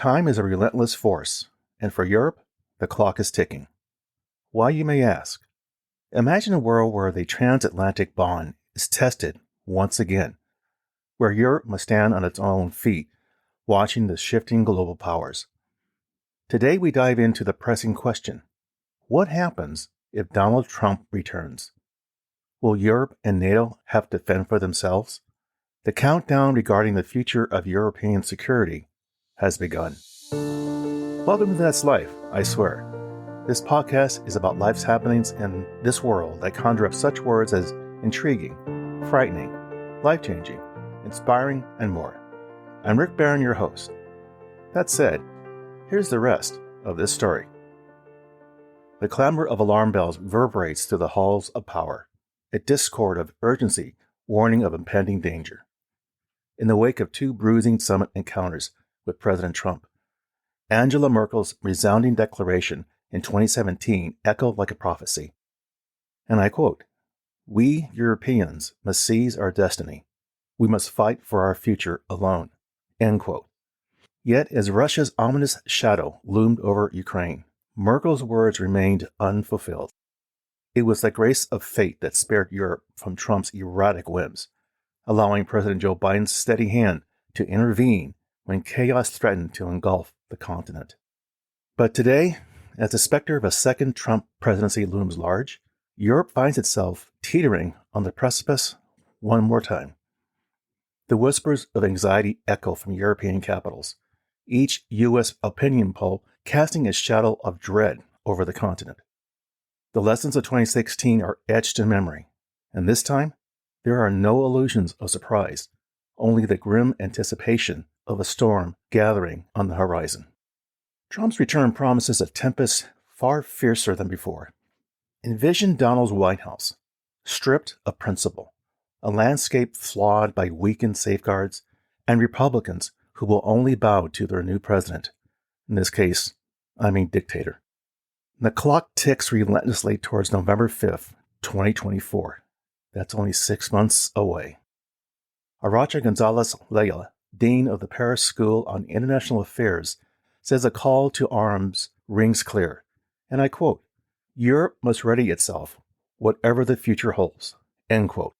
Time is a relentless force, and for Europe, the clock is ticking. Why, you may ask? Imagine a world where the transatlantic bond is tested once again, where Europe must stand on its own feet, watching the shifting global powers. Today we dive into the pressing question: what happens if Donald Trump returns? Will Europe and NATO have to fend for themselves? The countdown regarding the future of European security has begun. Welcome to That's Life, I swear. This podcast is about life's happenings in this world that conjure up such words as intriguing, frightening, life-changing, inspiring, and more. I'm Rick Barron, your host. That said, here's the rest of this story. The clamor of alarm bells reverberates through the halls of power, a discord of urgency warning of impending danger. In the wake of two bruising summit encounters with President Trump, Angela Merkel's resounding declaration in 2017 echoed like a prophecy. And I quote, "We Europeans must seize our destiny. We must fight for our future alone." End quote. Yet as Russia's ominous shadow loomed over Ukraine, Merkel's words remained unfulfilled. It was the grace of fate that spared Europe from Trump's erratic whims, allowing President Joe Biden's steady hand to intervene when chaos threatened to engulf the continent. But today, as the specter of a second Trump presidency looms large, Europe finds itself teetering on the precipice one more time. The whispers of anxiety echo from European capitals, each U.S. opinion poll casting a shadow of dread over the continent. The lessons of 2016 are etched in memory, and this time, there are no illusions of surprise, only the grim anticipation of a storm gathering on the horizon. Trump's return promises a tempest far fiercer than before. Envision Donald's White House, stripped of principle, a landscape flawed by weakened safeguards, and Republicans who will only bow to their new president. In this case, I mean dictator. The clock ticks relentlessly towards November 5th, 2024. That's only 6 months away. Aracha Gonzalez-Leal, Dean of the Paris School on International Affairs, says a call to arms rings clear, and I quote, "Europe must ready itself, whatever the future holds," end quote.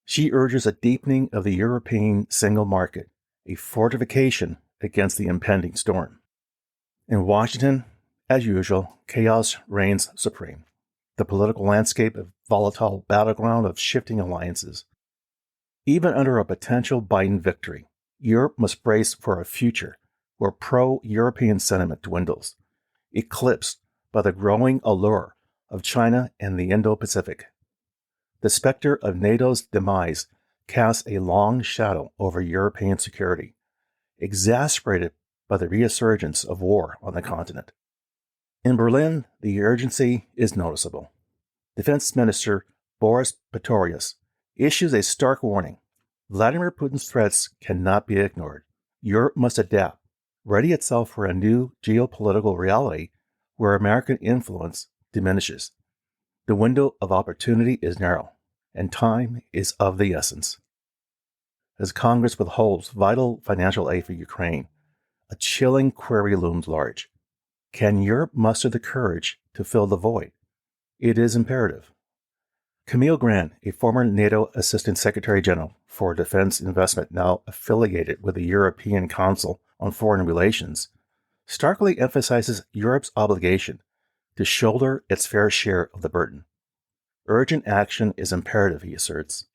She urges a deepening of the European single market, a fortification against the impending storm. In Washington, as usual, chaos reigns supreme. The political landscape a volatile battleground of shifting alliances. Even under a potential Biden victory, Europe must brace for a future where pro-European sentiment dwindles, eclipsed by the growing allure of China and the Indo-Pacific. The specter of NATO's demise casts a long shadow over European security, exacerbated by the resurgence of war on the continent. In Berlin, the urgency is noticeable. Defense Minister Boris Pistorius issues a stark warning. Vladimir Putin's threats cannot be ignored. Europe must adapt, ready itself for a new geopolitical reality where American influence diminishes. The window of opportunity is narrow, and time is of the essence. As Congress withholds vital financial aid for Ukraine, a chilling query looms large. Can Europe muster the courage to fill the void? It is imperative. Camille Grant, a former NATO Assistant Secretary General for Defense Investment now affiliated with the European Council on Foreign Relations, starkly emphasizes Europe's obligation to shoulder its fair share of the burden. Urgent action is imperative, he asserts.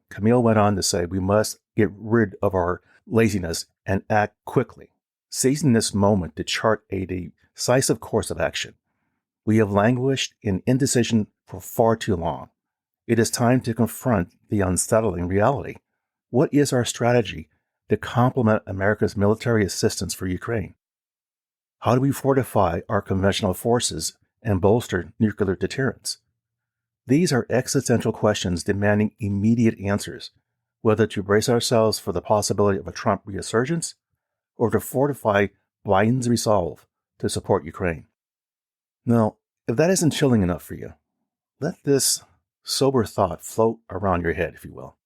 Camille went on to say we must get rid of our laziness and act quickly, seizing this moment to chart a decisive course of action. We have languished in indecision for far too long. It is time to confront the unsettling reality. What is our strategy to complement America's military assistance for Ukraine? How do we fortify our conventional forces and bolster nuclear deterrence? These are existential questions demanding immediate answers, whether to brace ourselves for the possibility of a Trump resurgence or to fortify Biden's resolve to support Ukraine. Now, if that isn't chilling enough for you, let this sober thought float around your head, if you will.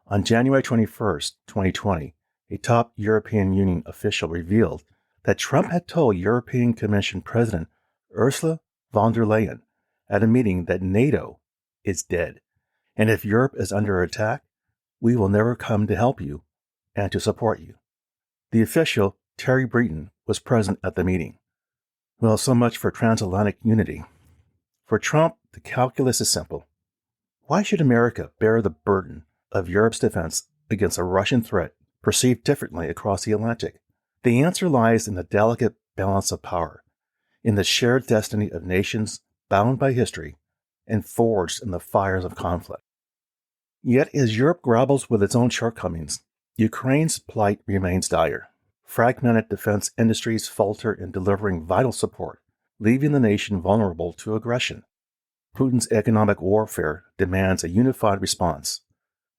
On January 21st, 2020, a top European Union official revealed that Trump had told European Commission President Ursula von der Leyen at a meeting that NATO is dead, and if Europe is under attack, we will never come to help you and to support you. The official, Terry Breton, was present at the meeting. Well, so much for transatlantic unity. For Trump, the calculus is simple. Why should America bear the burden of Europe's defense against a Russian threat perceived differently across the Atlantic? The answer lies in the delicate balance of power, in the shared destiny of nations bound by history and forged in the fires of conflict. Yet as Europe grapples with its own shortcomings, Ukraine's plight remains dire. Fragmented defense industries falter in delivering vital support, leaving the nation vulnerable to aggression. Putin's economic warfare demands a unified response,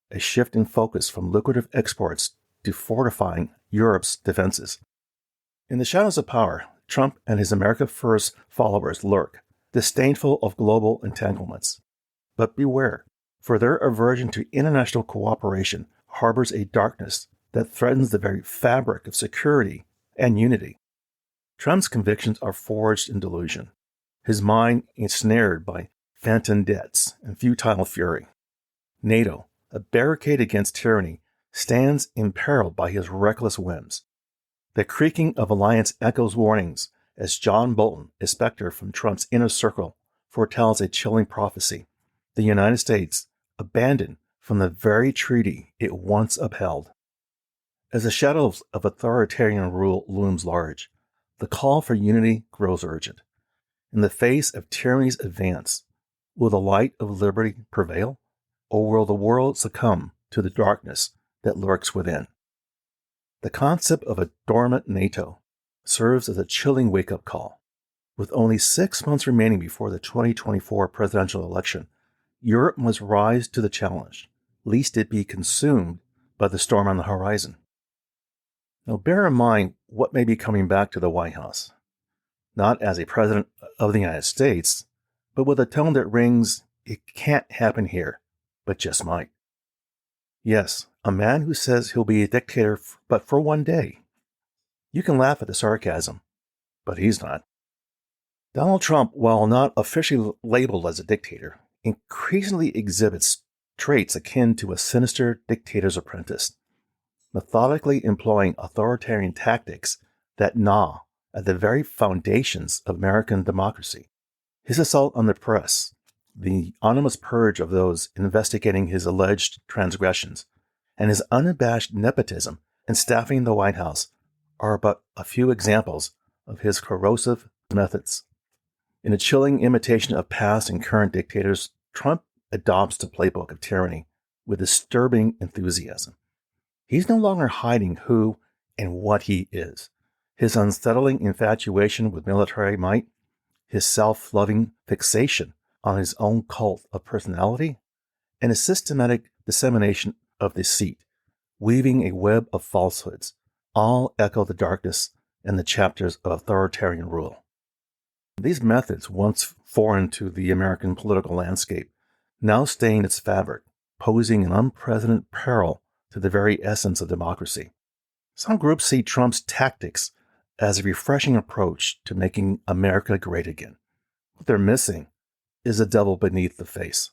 a shift in focus from lucrative exports to fortifying Europe's defenses. In the shadows of power, Trump and his America First followers lurk, disdainful of global entanglements. But beware, for their aversion to international cooperation harbors a darkness that threatens the very fabric of security and unity. Trump's convictions are forged in delusion, his mind ensnared by phantom debts and futile fury. NATO, a barricade against tyranny, stands imperiled by his reckless whims. The creaking of alliance echoes warnings as John Bolton, a specter from Trump's inner circle, foretells a chilling prophecy. The United States abandoned from the very treaty it once upheld. As the shadows of authoritarian rule looms large, the call for unity grows urgent. In the face of tyranny's advance, will the light of liberty prevail, or will the world succumb to the darkness that lurks within? The concept of a dormant NATO serves as a chilling wake-up call. With only 6 months remaining before the 2024 presidential election, Europe must rise to the challenge, lest it be consumed by the storm on the horizon. Now, bear in mind what may be coming back to the White House, not as a president of the United States, but with a tone that rings, it can't happen here, but just might. Yes, a man who says he'll be a dictator but for one day. You can laugh at the sarcasm, but he's not. Donald Trump, while not officially labeled as a dictator, increasingly exhibits traits akin to a sinister dictator's apprentice, methodically employing authoritarian tactics that gnaw at the very foundations of American democracy. His assault on the press, the anonymous purge of those investigating his alleged transgressions, and his unabashed nepotism in staffing the White House are but a few examples of his corrosive methods. In a chilling imitation of past and current dictators, Trump adopts the playbook of tyranny with disturbing enthusiasm. He's no longer hiding who and what he is. His unsettling infatuation with military might, his self-loving fixation on his own cult of personality, and his systematic dissemination of deceit, weaving a web of falsehoods, all echo the darkness and the chapters of authoritarian rule. These methods, once foreign to the American political landscape, now stain its fabric, posing an unprecedented peril to the very essence of democracy. Some groups see Trump's tactics as a refreshing approach to making America great again. What they're missing is the devil beneath the face.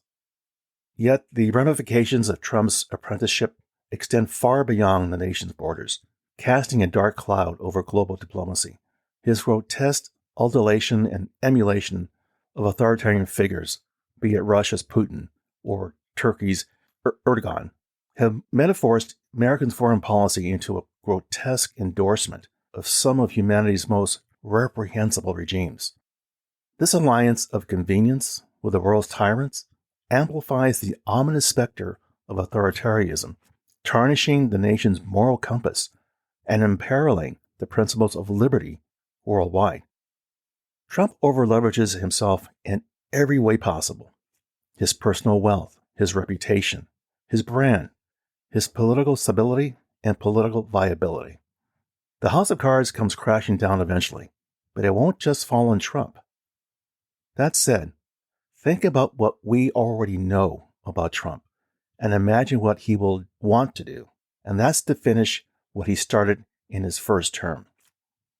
Yet the ramifications of Trump's apprenticeship extend far beyond the nation's borders, casting a dark cloud over global diplomacy. His grotesque adulation and emulation of authoritarian figures, be it Russia's Putin or Turkey's Erdogan, have metaphorized American foreign policy into a grotesque endorsement of some of humanity's most reprehensible regimes. This alliance of convenience with the world's tyrants amplifies the ominous specter of authoritarianism, tarnishing the nation's moral compass and imperiling the principles of liberty worldwide. Trump overleverages himself in every way possible. His personal wealth, his reputation, his brand, his political stability, and political viability. The house of cards comes crashing down eventually, but it won't just fall on Trump. That said, think about what we already know about Trump and imagine what he will want to do, and that's to finish what he started in his first term.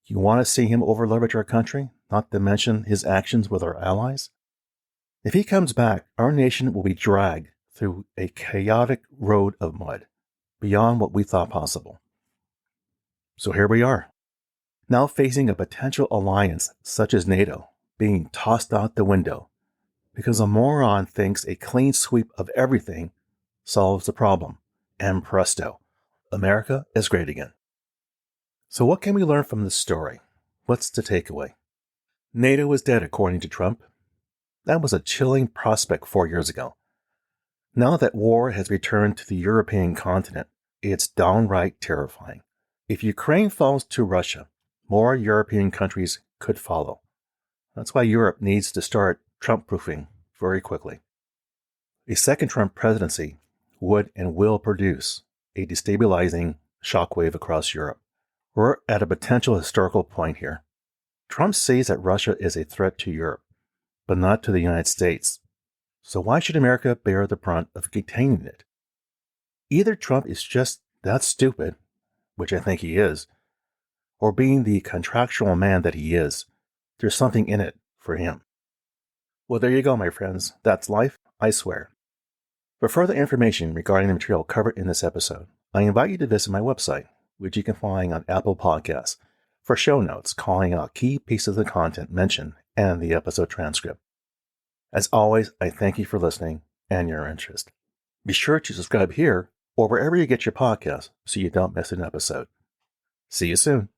You want to see him over-leverage our country, not to mention his actions with our allies? If he comes back, our nation will be dragged through a chaotic road of mud, beyond what we thought possible. So here we are, now facing a potential alliance such as NATO being tossed out the window because a moron thinks a clean sweep of everything solves the problem. And presto, America is great again. So what can we learn from this story? What's the takeaway? NATO is dead, according to Trump. That was a chilling prospect 4 years ago. Now that war has returned to the European continent, it's downright terrifying. If Ukraine falls to Russia, more European countries could follow. That's why Europe needs to start Trump-proofing very quickly. A second Trump presidency would and will produce a destabilizing shockwave across Europe. We're at a potential historical point here. Trump sees that Russia is a threat to Europe, but not to the United States. So why should America bear the brunt of containing it? Either Trump is just that stupid, which I think he is, or being the contractual man that he is, there's something in it for him. Well, there you go, my friends. That's life, I swear. For further information regarding the material covered in this episode, I invite you to visit my website, which you can find on Apple Podcasts, for show notes calling out key pieces of content mentioned and the episode transcript. As always, I thank you for listening and your interest. Be sure to subscribe here or wherever you get your podcasts so you don't miss an episode. See you soon.